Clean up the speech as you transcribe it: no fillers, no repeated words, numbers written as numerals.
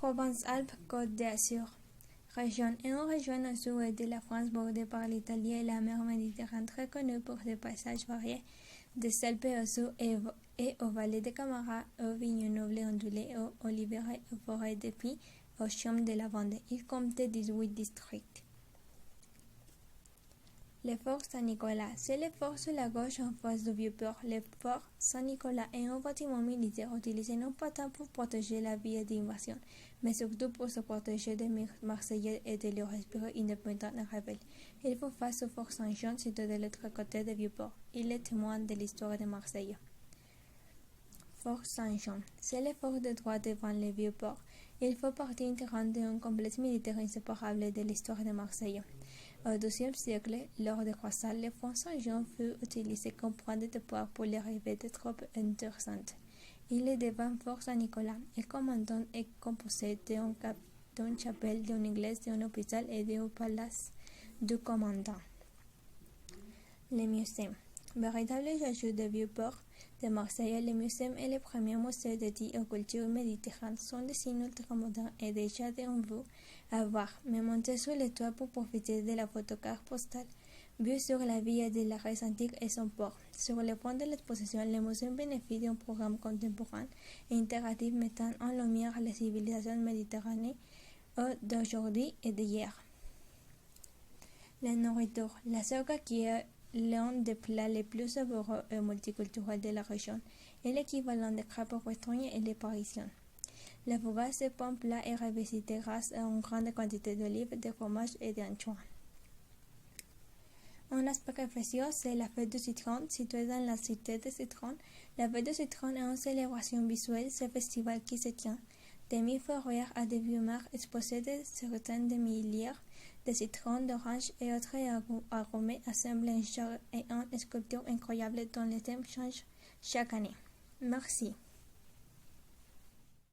Provence-Alpes-Côte d'Azur. Région est une région au sud de la France bordée par l'Italie et la mer Méditerranée, très connue pour ses paysages variés, des Alpes au sud et aux vallées de Camara, aux vignes nobles ondulées, aux oliviers, aux forêts de pins, aux champs de lavande. Il compte 18 districts. Le fort Saint-Nicolas, c'est le fort sur la gauche en face du Vieux-Port. Le fort Saint-Nicolas est un bâtiment militaire utilisé non pas tant pour protéger la ville d'invasion, mais surtout pour se protéger des Marseillais et de leur esprit indépendant et rebelle. Il faut face au fort Saint-Jean, situé de l'autre côté du Vieux-Port. Il est témoin de l'histoire de Marseille. Fort Saint-Jean, c'est le fort de droite devant le Vieux-Port. Il fait partie intégrante d'un complexe militaire inséparable de l'histoire de Marseille. Au XIIe siècle, lors des croisades, le fort Saint-Jean fut utilisé comme point de départ pour l'arrivée des troupes intersantes. Il est devant Fort Saint-Nicolas. Le commandant est composé d'une chapelle, d'une église, d'un hôpital et d'un palace du commandant. Les musées. Véritable ajout de Vieux-Port de Marseille, le musée est le premier musée dédié aux cultures méditerranéennes. Son dessin ultramodernes est déjà d'un vue à voir, mais monter sur le toit pour profiter de la photocarte postale, vue sur la ville de la Grèce antique et son port. Sur le fond de l'exposition, le musée bénéficie d'un programme contemporain et interactif mettant en lumière les civilisations méditerranéennes d'aujourd'hui et d'hier. La nourriture. La soca, qui est l'un des plats les plus savoureux et multiculturels de la région, est l'équivalent des crêpes bretonnes et les parisiennes. La fougasse de pain plat est revisitée grâce à une grande quantité d'olives, de fromage et d'anchois. Un aspect précieux, c'est la fête du citron, située dans la cité de Citron. La fête du citron est une célébration visuelle, ce festival qui se tient de mi-février à début mars, exposé de centaines de milliers de citrons, d'oranges et autres arômes assemblés en chair et en sculptures incroyables dont les thèmes changent chaque année. Merci.